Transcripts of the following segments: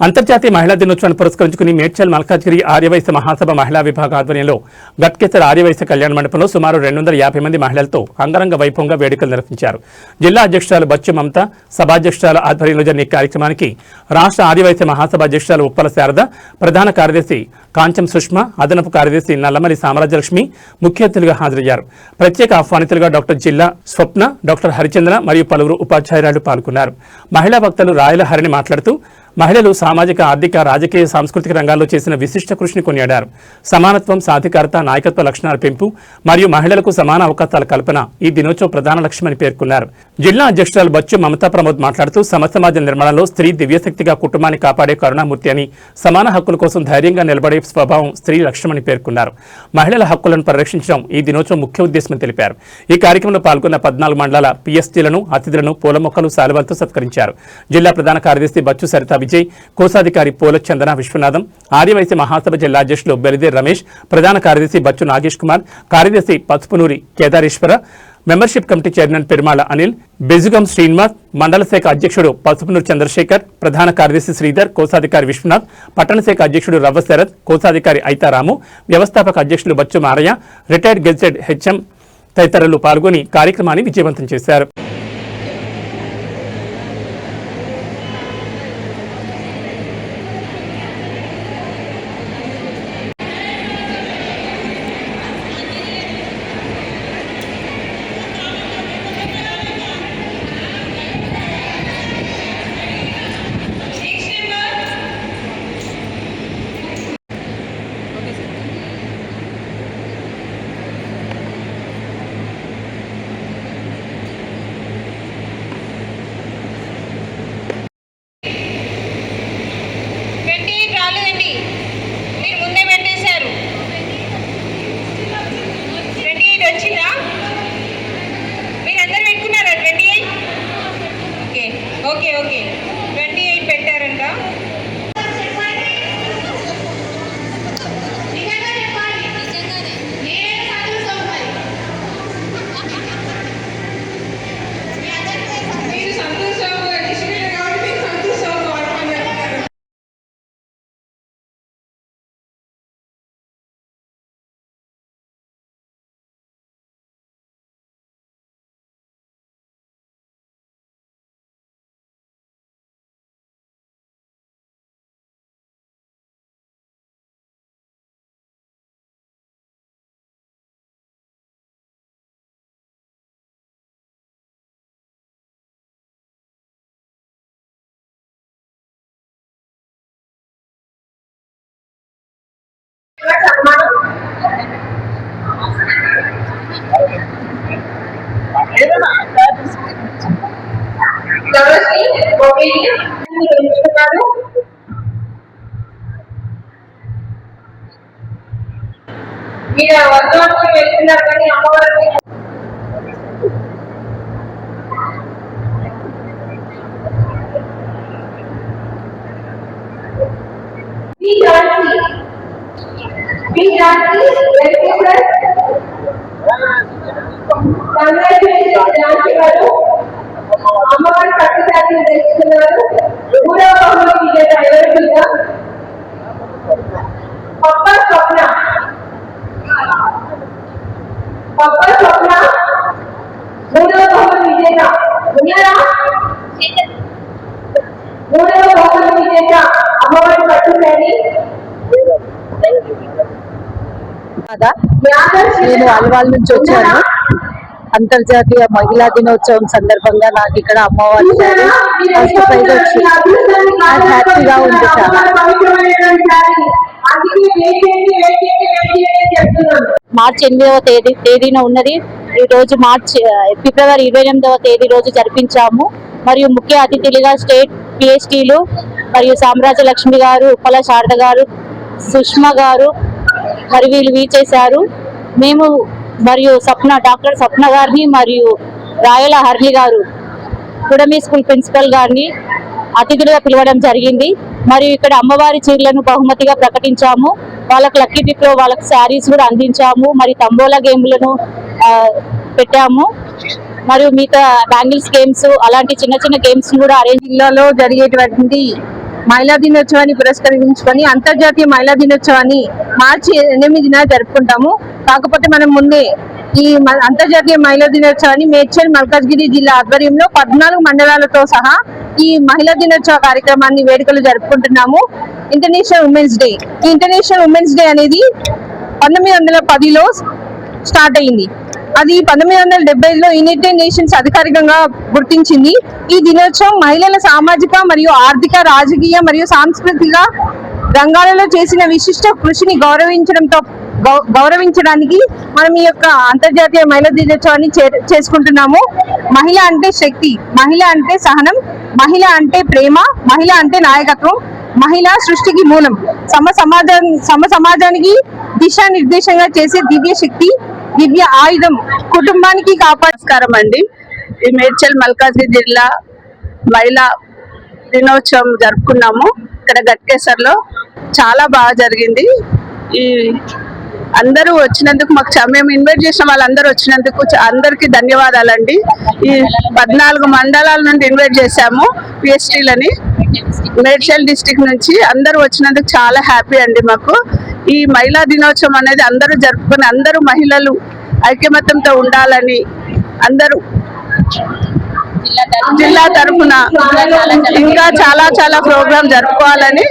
అంతర్జాతీయ మహిళా దినోత్సవాన్ని పురస్కరించుకుని మేడ్చల్ మల్కాజ్గిరి ఆర్యవైశ్య మహాసభ మహిళా విభాగ ఆధ్వర్యంలో గట్కేసర్ ఆర్యవైశ్య కళ్యాణ మండపంలో సుమారు 250 మంది మహిళలతో అంగరంగ వైభవంగా వేడుకలు నిర్వహించారు. జిల్లా అధ్యక్షురాలు బచ్చు మమత, సభాధ్యక్షురాల ఆధ్వర్యంలో జరిగిన కార్యక్రమానికి రాష్ట్ర ఆర్యవైశ్య మహాసభ అధ్యక్షురాలు ఉప్పల శారద, ప్రధాన కార్యదర్శి కాంచం సుష్మ, అదనపు కార్యదర్శి నల్లమల్లి సామ్రాజ్యలక్ష్మి ముఖ్య అతిథులుగా హాజరయ్యారు. ప్రత్యేక ఆహ్వానితులుగా డాక్టర్ జిల్లా స్వప్న, డాక్టర్ హరిచంద్ర మరియు పలువురు ఉపాధ్యాయురాలు పాల్గొన్నారు. మహిళా వక్తలు రాయల హరిని మాట్లాడుతూ మహిళలు సామాజిక, ఆర్థిక, రాజకీయ, సాంస్కృతిక రంగాల్లో చేసిన విశిష్ట కృషిని కొనియాడారు. సమానత్వం, సాధికారత, నాయకత్వ లక్షణాల పెంపు మరియు మహిళలకు సమాన అవకాశాల కల్పన ఈ దినోత్సవ ప్రధాన లక్ష్యమని పేర్కొన్నారు. జిల్లా అధ్యక్షురాలు బచ్చు మమతా ప్రమోద్ మాట్లాడుతూ సమసమాజ నిర్మాణంలో స్త్రీ దివ్యశక్తిగా కుటుంబాన్ని కాపాడే కరుణామూర్తి అని, సమాన హక్కుల కోసం ధైర్యంగా నిలబడే స్వభావం స్త్రీ లక్ష్యమని పేర్కొన్నారు. మహిళల హక్కులను పరిరక్షించడం ఈ దినోత్సవం ముఖ్య ఉద్దేశమని తెలిపారు. ఈ కార్యక్రమంలో పాల్గొన్న 14 మండలాల పిఎస్టీలను, అతిథులను పూల మొక్కలు, శాలువాలతో సత్కరించారు. జిల్లా ప్రధాన కార్యదర్శి బచ్చు సరిత విజయ్, కోశాధికారి పోల చందన విశ్వనాథం, ఆర్యవైశ్య మహాసభ జిల్లా అధ్యక్షులు బెలిదేర్ రమేష్, ప్రధాన కార్యదర్శి బచ్చు నాగేష్ కుమార్, కార్యదర్శి Pasupunuri Kedareshwara, membership committee chairman Perumala Anil, Bejugam Srinivas, మండల శాఖ అధ్యక్షుడు పసుపునూరు చంద్రశేఖర్, ప్రధాన కార్యదర్శి శ్రీధర్, కోశాధికారి విశ్వనాథ్, పట్టణ శాఖ అధ్యక్షుడు రవ్వ శరత్, కోశాధికారి ఐతారాము, వ్యవస్థాపక అధ్యక్షులు Bachchu Marayya, retired gazette HM తదితరులు పాల్గొని కార్యక్రమాన్ని విజయవంతం చేశారు. ఓకే 28 పెట్టారంట. మీరు వర్గానికి వెళ్తున్నారు కానీ అమ్మవారికి అమ్మవారి పట్టుదారి తెలుసుకున్నారు. పప్ప స్వప్న మూడవ బహుమతి విజేత అమ్మవారి పట్టుదారి. నేను అల్వాల్ నుంచి వచ్చాను. అంతర్జాతీయ మహిళా దినోత్సవం సందర్భంగా నాకు ఇక్కడ అమ్మవారి ఫస్ట్ ప్రైజ్ వచ్చి నాకు హ్యాపీగా ఉంది. చాలా మార్చి 8వ తేదీన ఉన్నది. ఈ రోజు ఫిబ్రవరి 28వ తేదీ రోజు జరిపించాము. మరియు ముఖ్య అతిథులుగా స్టేట్ పిఎస్టీలు మరియు సామ్రాజ్యలక్ష్మి గారు, ఉప్పల శారద గారు, సుష్మ గారు మరి వీళ్ళు వీచేశారు. మేము మరియు డాక్టర్ స్వప్న గారిని మరియు రాయల హర్ని గారు కుడమి స్కూల్ ప్రిన్సిపల్ గారిని అతిథులుగా పిలవడం జరిగింది. మరియు ఇక్కడ అమ్మవారి చీరలను బహుమతిగా ప్రకటించాము. వాళ్ళకి లక్కీ డిప్ లో వాళ్ళకి శారీస్ కూడా అందించాము. మరి తంబోలా గేమ్లను పెట్టాము. మరియు మిగతా బ్యాంగిల్స్ గేమ్స్ అలాంటి చిన్న చిన్న గేమ్స్ కూడా అరేంజ్. జిల్లాలో జరిగేటువంటి మహిళా దినోత్సవాన్ని పురస్కరించుకొని అంతర్జాతీయ మహిళా దినోత్సవాన్ని మార్చి 8న జరుపుకుంటాము. కాకపోతే మనం ముందే ఈ అంతర్జాతీయ మహిళా దినోత్సవాన్ని మేడ్చల్ మల్కాజ్గిరి జిల్లా ఆధ్వర్యంలో 14 మండలాలతో సహా ఈ మహిళా దినోత్సవ కార్యక్రమాన్ని వేడుకలు జరుపుకుంటున్నాము. International women's day. ఈ ఇంటర్నేషనల్ ఉమెన్స్ డే అనేది 1910లో స్టార్ట్ అయింది. అది 1975లో యునైటెడ్ నేషన్స్ అధికారికంగా గుర్తించింది. ఈ దినోత్సవం మహిళల సామాజిక మరియు ఆర్థిక, రాజకీయ మరియు సాంస్కృతిక రంగాలలో చేసిన విశిష్ట కృషిని గౌరవించడానికి మనం ఈ యొక్క అంతర్జాతీయ మహిళా దినోత్సవాన్ని చేసుకుంటున్నాము. మహిళ అంటే శక్తి, మహిళ అంటే సహనం, మహిళ అంటే ప్రేమ, మహిళ అంటే నాయకత్వం, మహిళ సృష్టికి మూలం, సమాజానికి దిశానిర్దేశంగా చేసే దివ్య శక్తి, దివ్య ఆయుధం, కుటుంబానికి నమస్కారం అండి. ఈ మేడ్చల్ మల్కాజ్గిరి జిల్లా మహిళా దినోత్సవం జరుపుకున్నాము. ఇక్కడ గట్కేసర్లో చాలా బాగా జరిగింది. ఈ అందరూ వచ్చినందుకు మేము ఇన్వైట్ చేసిన వాళ్ళందరూ వచ్చినందుకు అందరికీ ధన్యవాదాలండి. ఈ 14 మండలాల నుండి ఇన్వైట్ చేశాము పిఎస్టీలని. మేడ్చల్ డిస్ట్రిక్ట్ నుంచి అందరూ వచ్చినందుకు చాలా హ్యాపీ అండి. మాకు ఈ మహిళా దినోత్సవం అనేది అందరూ జరుపుకుని అందరూ మహిళలు ఐక్యమత్యంతో ఉండాలని అందరూ జిల్లా తరఫున ఇంకా చాలా ప్రోగ్రాం జరుపుకోవాలని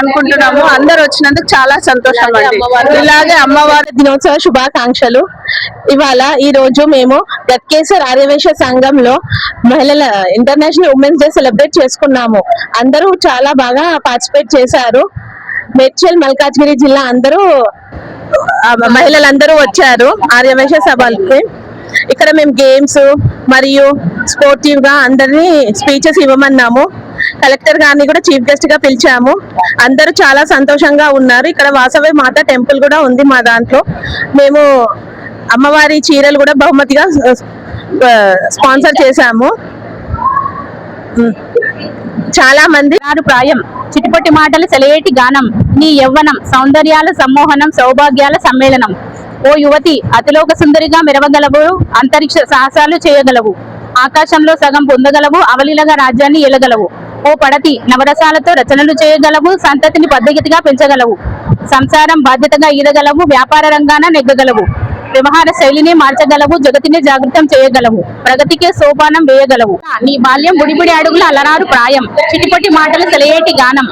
అనుకుంటున్నాము. అందరు వచ్చినందుకు చాలా సంతోషం అండి. ఇలాగే అమ్మవారి దినోత్సవ శుభాకాంక్షలు. ఈ రోజు మేము గట్కేసర్ ఆర్యవైశ్య సంఘంలో మహిళల ఇంటర్నేషనల్ ఉమెన్స్ డే సెలబ్రేట్ చేసుకున్నాము. అందరూ చాలా బాగా పార్టిసిపేట్ చేశారు. మేడ్చల్ మల్కాజ్గిరి జిల్లా మహిళలందరూ వచ్చారు ఆర్యవైశ్య సభలకి. ఇక్కడ మేము గేమ్స్ మరియు స్పోర్టివ్ గా అందరినీ స్పీచెస్ ఇవ్వమన్నాము. కలెక్టర్ గారిని కూడా చీఫ్ గెస్ట్ గా పిలిచాము. అందరూ చాలా సంతోషంగా ఉన్నారు. ఇక్కడ వాసవి మాత టెంపుల్ కూడా ఉంది మా దాంట్లో. మేము అమ్మవారి చీరలు కూడా బహుమతిగా స్పాన్సర్ చేశాము. చాలా మంది ప్రాయం చిటిపొట్టి మాటలు సెలయేటి గానం, నీ యవ్వనం సౌందర్యాల సమ్మోహనం, సౌభాగ్యాల సమ్మేళనం. ఓ యువతి, అతిలోక సుందరిగా మెరవగలవు, అంతరిక్ష సాహసాలు చేయగలవు, ఆకాశంలో సగం పొందగలవు, అవలీలగా రాజ్యాన్ని ఏలగలవు. ఓ పడతి, నవరసాలతో రచనలు చేయగలవు, సంతతిని పద్ధతిగా పెంచగలవు, సంసారం బాధ్యతగా ఈదగలవు, వ్యాపార రంగాన నెగ్గగలవు, వ్యవహార శైలిని మార్చగలవు, జగతిని జాగృతం చేయగలవు, ప్రగతికే సోపానం వేయగలవు. నీ బాల్యం బుడిబుడి అడుగుల అలరారు ప్రాయం, చిటిపొట్టి మాటలు సెలయేటి గానం.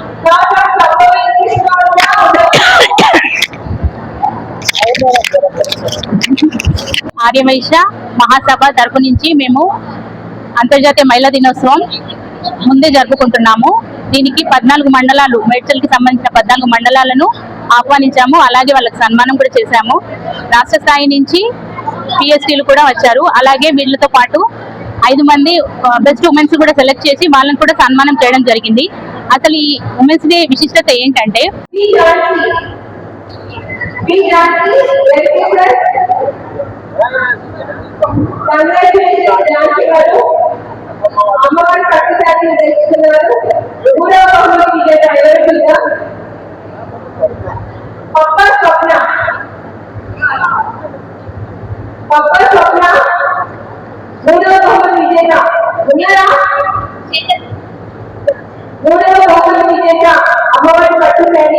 ఆర్యవైశ్య మహాసభ తరపు నుంచి మేము అంతర్జాతీయ మహిళా దినోత్సవం ముందే జరుపుకుంటున్నాము. దీనికి 14 మండలాలు, మేడ్చల్ కి సంబంధించిన 14 మండలాలను ఆహ్వానించాము. అలాగే వాళ్ళకి సన్మానం కూడా చేశాము. రాష్ట్ర స్థాయి నుంచి పిఎస్టీలు కూడా వచ్చారు. అలాగే వీళ్ళతో పాటు 5 మంది బెస్ట్ ఉమెన్స్ కూడా సెలెక్ట్ చేసి వాళ్ళని కూడా సన్మానం చేయడం జరిగింది. అసలు ఈ ఉమెన్స్ డే విశిష్టత ఏంటంటే అమ్మవారి పట్టుశాఖను తెచ్చుకున్నారు. 3వ బహుమతి విజేత ఎవరిగా పప్ప స్వప్న 3వ బహుమతి విజేత ఉన్నారా? 3వ బహుమతి విజేత అమ్మవారి పట్టుశాఖ